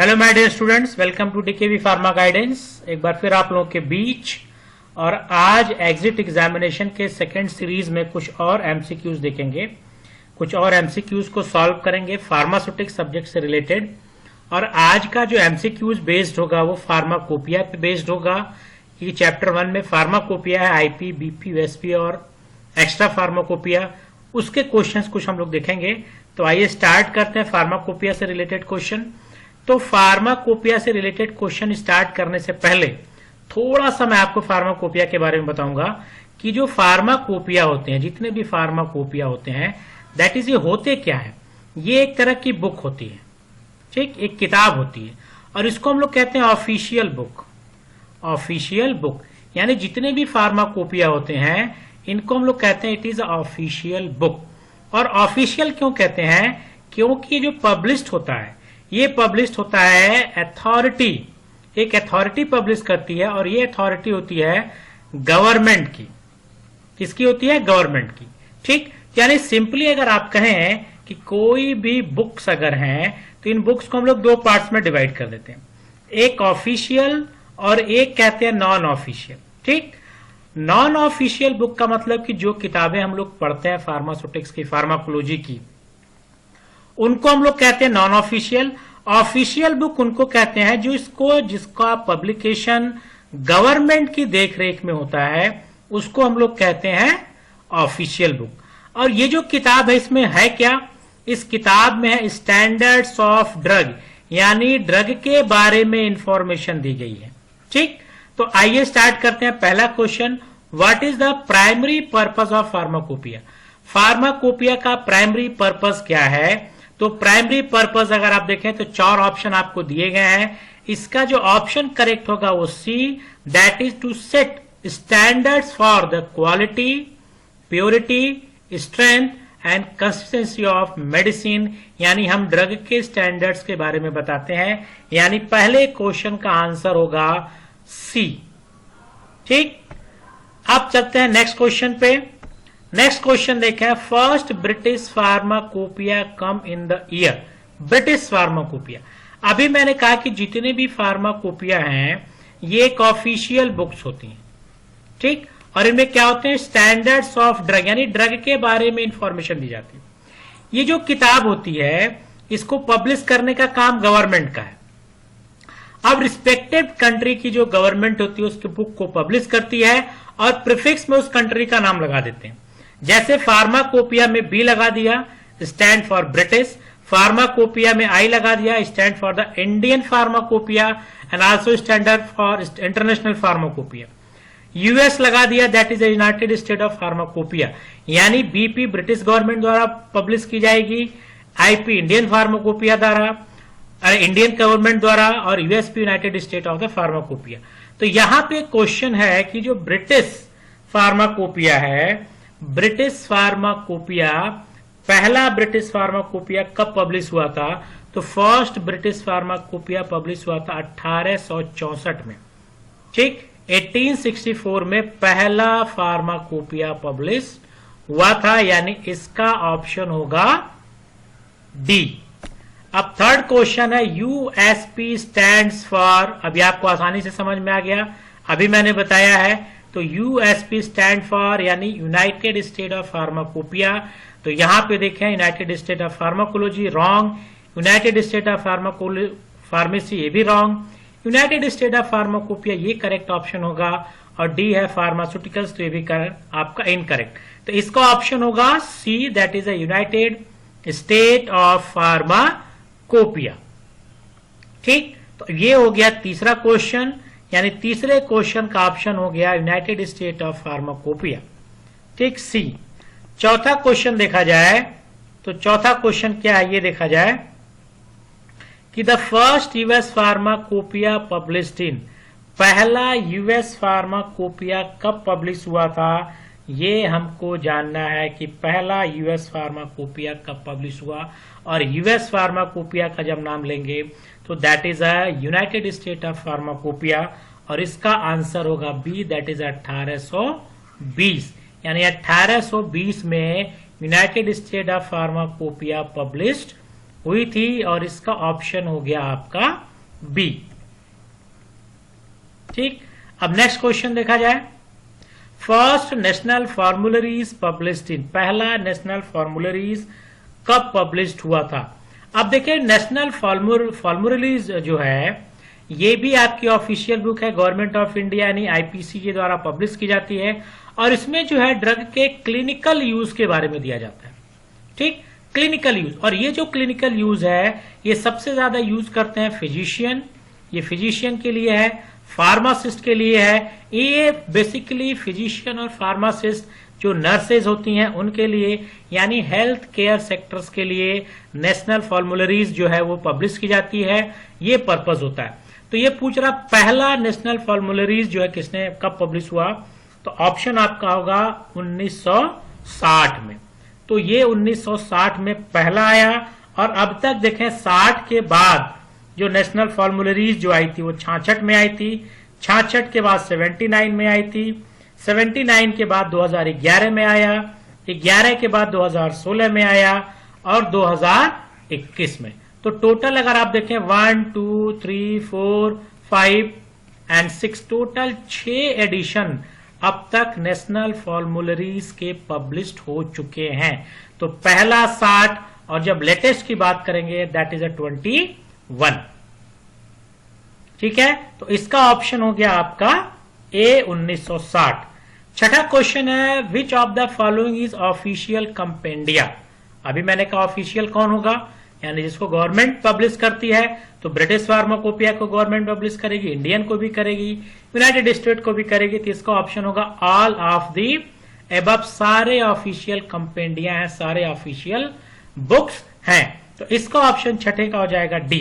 Hello my dear students, welcome to DKV pharma guidance. एक बार फिर आप लोगों के बीच और आज एग्जिट एग्जामिनेशन के सेकेंड सीरीज में कुछ और एमसीक्यूज देखेंगे, कुछ और एमसीक्यूज को सॉल्व करेंगे फार्मास्यूटिक्स सब्जेक्ट से रिलेटेड। और आज का जो एमसीक्यूज बेस्ड होगा वो फार्माकोपिया पे बेस्ड होगा। ये चैप्टर 1 में फार्माकोपिया है, आईपी, बीपी, यूएसपी और एक्स्ट्रा फार्माकोपिया, उसके क्वेश्चंस कुछ हम लोग देखेंगे। तो आइए स्टार्ट करते हैं फार्माकोपिया से रिलेटेड क्वेश्चन। तो फार्माकोपिया से रिलेटेड क्वेश्चन स्टार्ट करने से पहले थोड़ा सा मैं आपको फार्माकोपिया के बारे में बताऊंगा कि जो फार्माकोपिया होते हैं, जितने भी फार्माकोपिया होते हैं, दैट इज ये होते क्या है। ये एक तरह की बुक होती है, ठीक, एक किताब होती है और इसको हम लोग कहते हैं ऑफिशियल बुक। ऑफिशियल बुक यानी जितने भी फार्माकोपिया होते हैं इनको हम लोग कहते हैं इट इज ऑफिशियल बुक। और ऑफिशियल क्यों कहते हैं? क्योंकि जो पब्लिश्ड होता है, ये पब्लिश होता है अथॉरिटी, एक अथॉरिटी पब्लिश करती है और ये अथॉरिटी होती है गवर्नमेंट की। किसकी होती है? गवर्नमेंट की, ठीक। यानी सिंपली अगर आप कहें कि कोई भी बुक्स अगर हैं तो इन बुक्स को हम लोग दो पार्ट्स में डिवाइड कर देते हैं, एक ऑफिशियल और एक कहते हैं नॉन ऑफिशियल, ठीक। नॉन ऑफिशियल बुक का मतलब कि जो किताबें हम लोग पढ़ते हैं फार्मास्यूटिक्स की, फार्माकोलॉजी की, उनको हम लोग कहते हैं नॉन ऑफिशियल। ऑफिशियल बुक उनको कहते हैं जो जिसका पब्लिकेशन गवर्नमेंट की देखरेख में होता है, उसको हम लोग कहते हैं ऑफिशियल बुक। और ये जो किताब है इसमें है क्या? इस किताब में है स्टैंडर्ड्स ऑफ ड्रग, यानी ड्रग के बारे में इंफॉर्मेशन दी गई है, ठीक। तो आइए स्टार्ट करते हैं। पहला question, what is the primary purpose of pharmacopoeia? Pharmacopoeia का प्राइमरी पर्पस क्या है? तो प्राइमरी पर्पस अगर आप देखें तो 4 ऑप्शन आपको दिए गए हैं। इसका जो ऑप्शन करेक्ट होगा वो C, that is to set standards for the quality, purity, strength and consistency of medicine, यानी हम ड्रग के स्टैंडर्ड्स के बारे में बताते हैं। यानी पहले क्वेश्चन का आंसर होगा सी, ठीक। अब चलते हैं नेक्स्ट क्वेश्चन पे। नेक्स्ट क्वेश्चन देखें, first British pharmacopoeia come in the year. British pharmacopoeia, अभी मैंने कहा कि जितने भी फार्माकोपिया हैं ये एक ऑफिशियल बुक्स होती हैं, ठीक। और इनमें क्या होते हैं? स्टैंडर्ड्स ऑफ ड्रग, यानी ड्रग के बारे में इंफॉर्मेशन दी जाती है। ये जो किताब होती है इसको पब्लिश करने का काम गवर्नमेंट का है। अब रिस्पेक्टिव कंट्री की जो गवर्नमेंट होती है उसकी बुक को पब्लिश करती है और प्रीफिक्स में उस कंट्री का नाम लगा देते हैं। जैसे फार्माकोपिया में बी लगा दिया, स्टैंड फॉर ब्रिटिश। फार्माकोपिया में आई लगा दिया, stand for the Indian pharmacopoeia and also standard for international pharmacopoeia. US लगा दिया, that is the United State of pharmacopoeia, यानी बीपी ब्रिटिश गवर्नमेंट द्वारा पब्लिश की जाएगी, आईपी इंडियन फार्माकोपिया द्वारा, इंडियन गवर्नमेंट द्वारा, और USP United State of the pharmacopoeia. तो यहां पे क्वेश्चन है कि जो ब्रिटिश फार्माकोपिया है, ब्रिटिश फार्माकोपिया, पहला ब्रिटिश फार्माकोपिया कब पब्लिश हुआ था? तो फर्स्ट ब्रिटिश फार्माकोपिया पब्लिश हुआ था 1864 में, ठीक। 1864 में पहला फार्माकोपिया पब्लिश हुआ था, यानी इसका ऑप्शन होगा डी। अब थर्ड क्वेश्चन है, यूएसपी स्टैंड्स फॉर। अभी आपको आसानी से समझ में आ गया, अभी मैंने बताया है। तो यूएसपी स्टैंड फॉर यानी यूनाइटेड स्टेट ऑफ फार्माकोपिया। तो यहां पे देखें United State of pharmacology, wrong. United State of pharmacy, ये भी wrong. United State of pharmacopoeia ये करेक्ट ऑप्शन होगा। और डी है फार्मास्यूटिकल्स, तो ये भी आपका इनकरेक्ट। तो इसका ऑप्शन होगा C, that is a United State of pharmacopoeia, ठीक। तो ये हो गया तीसरा क्वेश्चन, यानी तीसरे क्वेश्चन का ऑप्शन हो गया यूनाइटेड स्टेट ऑफ फार्माकोपिया, ठीक, सी। चौथा क्वेश्चन देखा जाए तो चौथा क्वेश्चन क्या है ये देखा जाए कि the first US pharmacopoeia published in, पहला यूएस फार्माकोपिया कब पब्लिश हुआ था, ये हमको जानना है कि पहला यूएस फार्माकोपिया कब पब्लिश हुआ। और यूएस फार्माकोपिया का जब नाम लेंगे तो that is a United State of pharmacopoeia, और इसका आंसर होगा बी, दैट इज 1820। यानी 1820 में United State of pharmacopoeia published हुई थी और इसका ऑप्शन हो गया आपका बी। ठीक, अब नेक्स्ट क्वेश्चन देखा जाए। फर्स्ट नेशनल फॉर्मुलरीज पब्लिश्ड इन, पहला नेशनल फॉर्मुलरीज कब पब्लिश्ड हुआ था? अब देखिए नेशनल फॉर्मुलरीज जो है ये भी आपकी ऑफिशियल बुक है, गवर्नमेंट ऑफ इंडिया यानी आईपीसी के द्वारा पब्लिश की जाती है, और इसमें जो है ड्रग के क्लिनिकल यूज के बारे में दिया जाता है। ठीक, क्लिनिकल यूज, और ये जो क्लिनिकल यूज है ये सबसे ज्यादा यूज करते हैं फिजिशियन, ये फिजिशियन के लिए है, फार्मासिस्ट के लिए है, ये बेसिकली फिजिशियन और फार्मासिस्ट जो नर्सेज होती हैं उनके लिए, यानी हेल्थ केयर सेक्टर्स के लिए नेशनल फॉर्मुलरीज जो है वो पब्लिश की जाती है, ये पर्पज होता है। तो ये पूछ रहा पहला नेशनल फॉर्मुलरीज जो है किसने कब पब्लिश हुआ, तो ऑप्शन आपका होगा 1960 में। तो ये 1960 में पहला आया, और अब तक देखें 60 के बाद जो नेशनल फॉर्मुलरीज जो आई थी वो 66 में आई थी, 66 के बाद 79 में आई थी, 79 के बाद 2011 में आया, 11 के बाद 2016 में आया, और 2021 में। तो टोटल अगर आप देखें 1 2 3 4 5 एंड 6, टोटल 6 एडिशन अब तक नेशनल फॉर्मुलरीज के पब्लिश्ड हो चुके हैं। तो पहला 60, और जब लेटेस्ट की बात करेंगे दैट इज 21। ठीक है, तो इसका ऑप्शन हो गया आपका ए 1960। छठा क्वेश्चन है, which of the following is official compendia. अभी मैंने कहा ऑफिशियल कौन होगा, यानी जिसको गवर्नमेंट पब्लिश करती है, तो ब्रिटिश फार्माकोपिया को गवर्नमेंट पब्लिश करेगी, इंडियन को भी करेगी, यूनाइटेड स्टेट को भी करेगी। तो इसका ऑप्शन होगा ऑल ऑफ दी एबव, सारे ऑफिशियल कंपेंडिया हैं, सारे ऑफिशियल बुक्स हैं। तो इसका ऑप्शन छठे का हो जाएगा डी।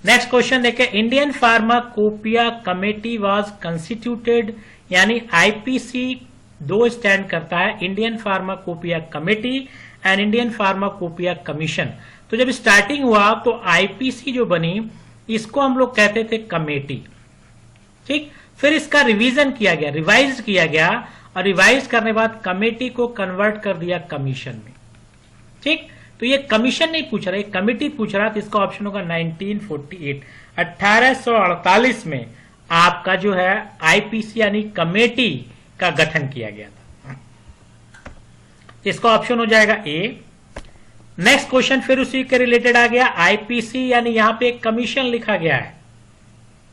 नेक्स्ट क्वेश्चन देखें, Indian pharmacopoeia committee was constituted, यानी आईपीसी दो स्टैंड करता है, Indian pharmacopoeia committee and Indian pharmacopoeia commission. तो जब स्टार्टिंग हुआ तो आईपीसी जो बनी इसको हम लोग कहते थे कमेटी। ठीक, फिर इसका रिवीजन किया गया, रिवाइज किया गया, और रिवाइज करने के बाद कमेटी को कन्वर्ट कर दिया कमीशन में। ठीक, तो ये कमीशन नहीं पूछ रहा, ये कमेटी पूछ रहा, तो इसका ऑप्शन होगा 1948, 1848 में आपका जो है आईपीसी यानी कमेटी का गठन किया गया था। इसका ऑप्शन हो जाएगा ए। नेक्स्ट क्वेश्चन फिर उसी के रिलेटेड आ गया, आईपीसी यानी यहां पे एक कमीशन लिखा गया है।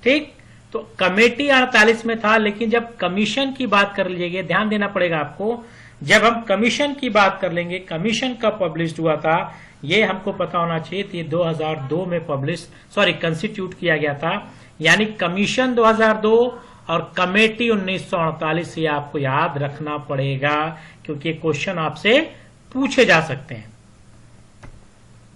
ठीक, तो कमेटी 48 में था, लेकिन जब कमीशन की बात कर लीजिएगा, ध्यान देना पड़ेगा आपको, जब हम कमीशन की बात कर लेंगे, कमीशन कब पब्लिश हुआ था ये हमको पता होना चाहिए। तो ये 2002 में कंस्टिट्यूट किया गया था, यानी कमीशन 2002 और कमेटी 1948, ये आपको याद रखना पड़ेगा, क्योंकि ये क्वेश्चन आपसे पूछे जा सकते हैं।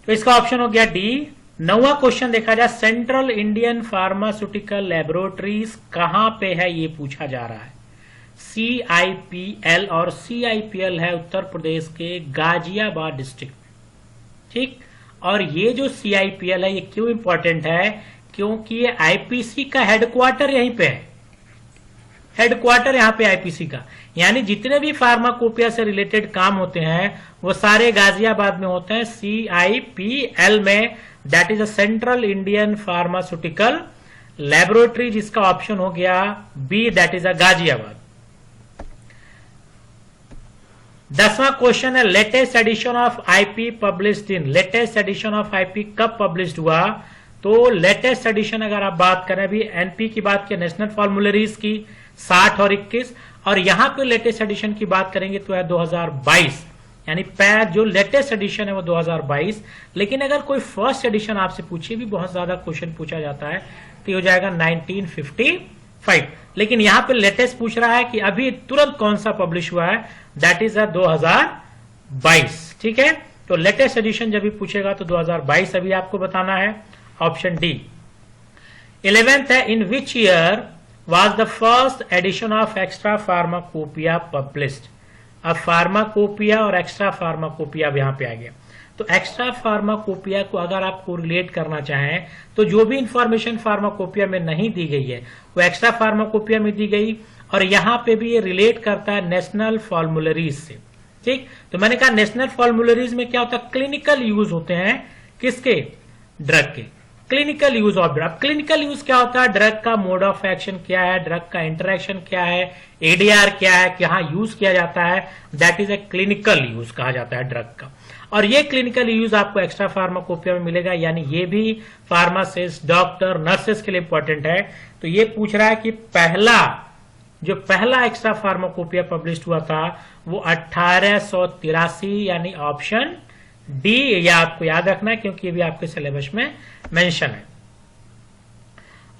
तो इसका ऑप्शन हो गया डी। 9वां क्वेश्चन देखा जाए, सेंट्रल इंडियन फार्मास्यूटिकल लैबोरेटरीज कहां पे है ये पूछा जा रहा है। CIPL, और CIPL है उत्तर प्रदेश के गाजियाबाद डिस्ट्रिक्ट में। ठीक, और ये जो CIPL है ये क्यों इंपॉर्टेंट है, क्योंकि ये आईपीसी का हेडक्वार्टर यहीं पे है, हेडक्वार्टर यहाँ पे आईपीसी का, यानी जितने भी फार्माकोपिया से रिलेटेड काम होते हैं वो सारे गाजियाबाद में होते हैं, CIPL में, that is a central Indian pharmaceutical laboratory, जिसका ऑप्शन हो गया B, that is a Ghaziabad. 10वां क्वेश्चन है, latest edition of IP published in, latest edition of IP कब पब्लिश्ड हुआ। तो लेटेस्ट एडिशन अगर आप बात करें, अभी एनपी की बात की, नेशनल फॉर्मुलरीज की 60 और 21, और यहां पे लेटेस्ट एडिशन की बात करेंगे तो है 2022, यानी जो लेटेस्ट एडिशन है वो 2022। लेकिन अगर कोई फर्स्ट एडिशन आपसे पूछे, भी बहुत ज्यादा क्वेश्चन पूछा जाता है, तो हो जाएगा 1955। लेकिन यहां पे लेटेस्ट पूछ रहा है कि अभी तुरंत कौन सा पब्लिश हुआ है, दैट इज 2022। ठीक है, तो लेटेस्ट एडिशन जब भी पूछेगा तो 2022 अभी आपको बताना है, ऑप्शन डी। 11th है, in which year was the first edition of extra pharmacopoeia published। अब फार्माकोपिया और एक्स्ट्रा फार्माकोपिया अब यहां पे आ गया। तो एक्स्ट्रा फार्माकोपिया को अगर आपको रिलेट करना चाहें तो जो भी इंफॉर्मेशन फार्माकोपिया में नहीं दी गई है वो एक्स्ट्रा फार्माकोपिया में दी गई, और यहां पे भी ये रिलेट करता है नेशनल फॉर्मुलरीज से। ठीक, तो मैंने कहा नेशनल फॉर्मुलरीज में क्या होता है, क्लिनिकल यूज होते हैं किसके, ड्रग के। Clinical use of drug. Clinical use क्या होता है? ड्रग का मोड ऑफ एक्शन क्या है, ड्रग का इंटरेक्शन क्या है, एडीआर क्या है, कहाँ यूज किया जाता है, that is a clinical use कहा जाता है ड्रग का। और ये क्लिनिकल यूज आपको एक्स्ट्रा फार्माकोपिया में मिलेगा, यानी ये भी फार्मासिस्ट, डॉक्टर, नर्सेस के लिए इंपॉर्टेंट है। तो ये पूछ रहा है कि पहला एक्स्ट्रा फार्माकोपिया पब्लिश हुआ था वो 1883, यानी ऑप्शन डी। ये आपको याद रखना है क्योंकि ये भी आपके सिलेबस में मेंशन है।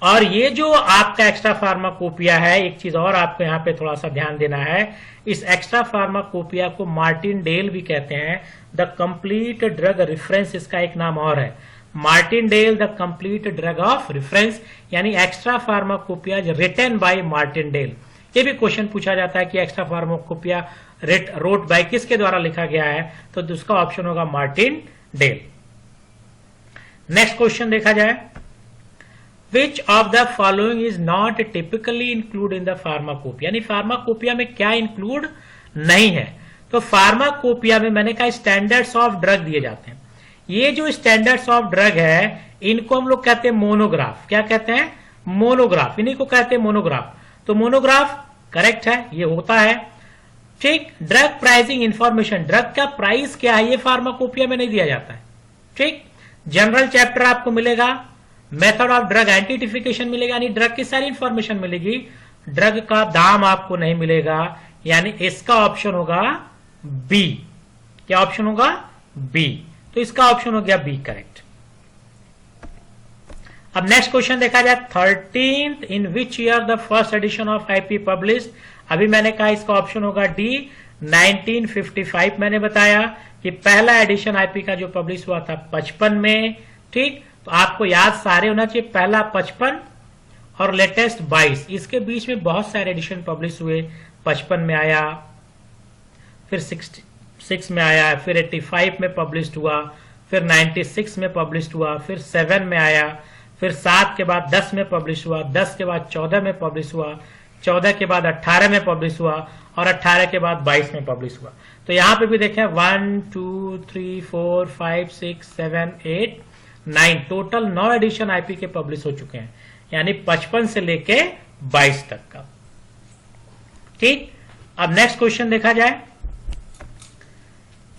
और ये जो आपका एक्स्ट्रा फार्माकोपिया है, एक चीज और आपको यहां पे थोड़ा सा ध्यान देना है, इस एक्स्ट्रा फार्माकोपिया को मार्टिन डेल भी कहते हैं। द कंप्लीट ड्रग रेफरेंस इसका एक नाम और है, Martindale the complete drug of reference, यानी extra pharmacopoeia written by Martindale. ये भी क्वेश्चन पूछा जाता है कि एक्स्ट्रा फार्माकोपिया रोट बाय किसके द्वारा लिखा गया है, तो उसका ऑप्शन होगा मार्टिन डेल। नेक्स्ट क्वेश्चन देखा जाए, which of the following is not typically include in the pharmacopoeia, यानी फार्माकोपिया में क्या इंक्लूड नहीं है। तो फार्माकोपिया में मैंने कहा स्टैंडर्ड्स ऑफ ड्रग दिए जाते हैं। ये जो स्टैंडर्ड्स ऑफ ड्रग है इनको हम लोग कहते हैं मोनोग्राफ। क्या कहते हैं? मोनोग्राफ, इन्हीं को कहते हैं मोनोग्राफ। तो मोनोग्राफ करेक्ट है, ये होता है। ठीक। ड्रग प्राइसिंग इंफॉर्मेशन, ड्रग का प्राइस क्या है, ये फार्माकोपिया में नहीं दिया जाता है। ठीक। जनरल चैप्टर आपको मिलेगा, मेथड ऑफ ड्रग आइडेंटिफिकेशन मिलेगा, यानी ड्रग की सारी इंफॉर्मेशन मिलेगी, ड्रग का दाम आपको नहीं मिलेगा, यानी इसका ऑप्शन होगा बी। क्या ऑप्शन होगा? बी। तो इसका ऑप्शन हो गया बी करेक्ट। अब नेक्स्ट क्वेश्चन देखा जाए, 13th in which year the first edition of IP publish. अभी मैंने कहा इसका ऑप्शन होगा डी, 1955 मैंने बताया कि पहला एडिशन आईपी का जो पब्लिश हुआ था 55 में। ठीक। तो आपको याद सारे होना चाहिए, पहला 55 और लेटेस्ट 22, इसके बीच में बहुत सारे एडिशन पब्लिश हुए। 55 में आया, फिर 66 में आया, फिर 85 में पब्लिश हुआ, फिर 96 में पब्लिश हुआ, फिर 7 में आया, फिर 7 के बाद 10 में पब्लिश हुआ, 10 के बाद 14 में पब्लिश हुआ, 14 के बाद 18 में पब्लिश हुआ और 18 के बाद 22 में पब्लिश हुआ। तो यहां पे भी देखें 1 2 3 4 5 6 7 8 9, टोटल 9 एडिशन आईपी के पब्लिश हो चुके हैं, यानी 55 से लेके 22 तक का। ठीक। अब नेक्स्ट क्वेश्चन देखा जाए,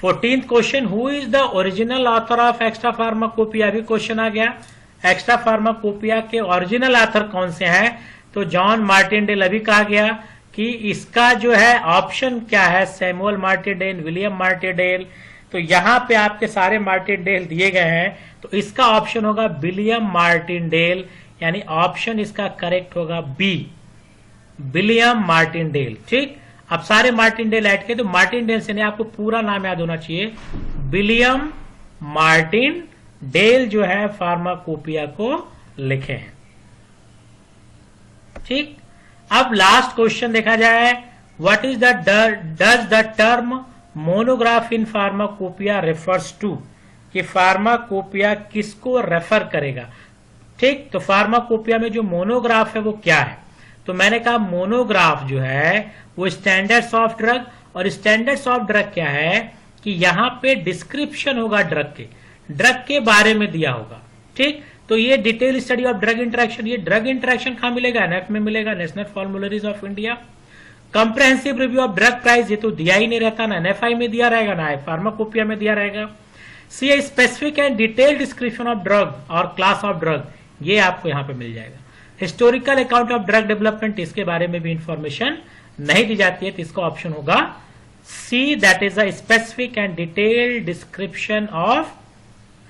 14th question, who is the original author of extra pharmacopoeia. अभी क्वेश्चन आ गया, एक्स्ट्रा फार्माकोपिया के ओरिजिनल ऑथर कौन से हैं, तो जॉन मार्टिन डेल। अभी कहा गया कि इसका जो है ऑप्शन क्या है, Samuel Martin Dale, William Martin Dale. तो यहां पे आपके सारे मार्टिन डेल दिए गए हैं, तो इसका ऑप्शन होगा विलियम मार्टिन डेल, यानी ऑप्शन इसका करेक्ट होगा बी, विलियम मार्टिन डेल। ठीक। अब सारे मार्टिन डेल ऐड किए, तो मार्टिन डेल से नहीं, आपको पूरा नाम याद होना चाहिए, विलियम मार्टिन डेल जो है फार्माकोपिया को लिखे हैं। ठीक। अब लास्ट क्वेश्चन देखा जाए, what is does the term monograph in pharmacopoeia refers to, कि फार्माकोपिया किसको रेफर करेगा। ठीक। तो फार्माकोपिया में जो मोनोग्राफ है वो क्या है, तो मैंने कहा मोनोग्राफ जो है वो स्टैंडर्ड्स ऑफ ड्रग, और स्टैंडर्ड्स ऑफ ड्रग क्या है कि यहां पे डिस्क्रिप्शन होगा ड्रग के बारे में दिया होगा। ठीक। तो ये detail study of drug interaction, ये ड्रग इंटरेक्शन कहां मिलेगा, एनएफ में मिलेगा, national formularies of India. Comprehensive review of drug price, ये तो दिया ही नहीं रहता, ना एनएफआई में दिया रहेगा, ना फार्माकोपिया में दिया रहेगा। C a specific and detail description of drug और क्लास ऑफ ड्रग, ये आपको यहां पे मिल जाएगा। Historical account of drug development, इसके बारे में भी इंफॉर्मेशन नहीं दी जाती है, तो इसका ऑप्शन होगा C, that is a specific and detail description of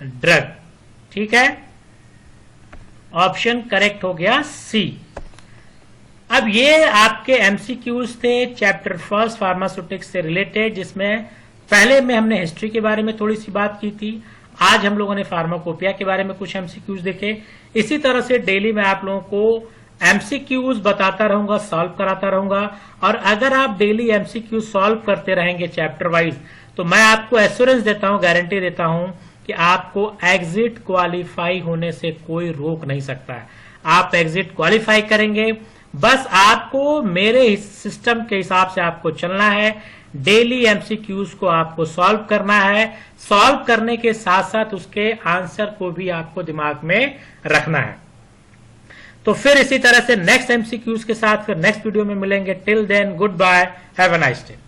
drug. ठीक है, ऑप्शन करेक्ट हो गया सी। अब ये आपके एमसीक्यूज थे चैप्टर फर्स्ट फार्मास्यूटिक्स से रिलेटेड, जिसमें पहले में हमने हिस्ट्री के बारे में थोड़ी सी बात की थी, आज हम लोगों ने फार्माकोपिया के बारे में कुछ एमसीक्यूज देखे। इसी तरह से डेली मैं आप लोगों को एमसीक्यूज बताता रहूंगा, सॉल्व कराता रहूंगा, और अगर आप डेली एमसीक्यूज सॉल्व करते रहेंगे चैप्टर वाइज, तो मैं आपको एश्योरेंस देता हूं, गारंटी देता हूं कि आपको एग्जिट क्वालिफाई होने से कोई रोक नहीं सकता है। आप एग्जिट क्वालिफाई करेंगे, बस आपको मेरे सिस्टम के हिसाब से आपको चलना है, डेली एमसीक्यूज को आपको सॉल्व करना है, सॉल्व करने के साथ साथ उसके आंसर को भी आपको दिमाग में रखना है। तो फिर इसी तरह से नेक्स्ट एमसीक्यूज के साथ फिर नेक्स्ट वीडियो में मिलेंगे। Till then good bye, have a nice day.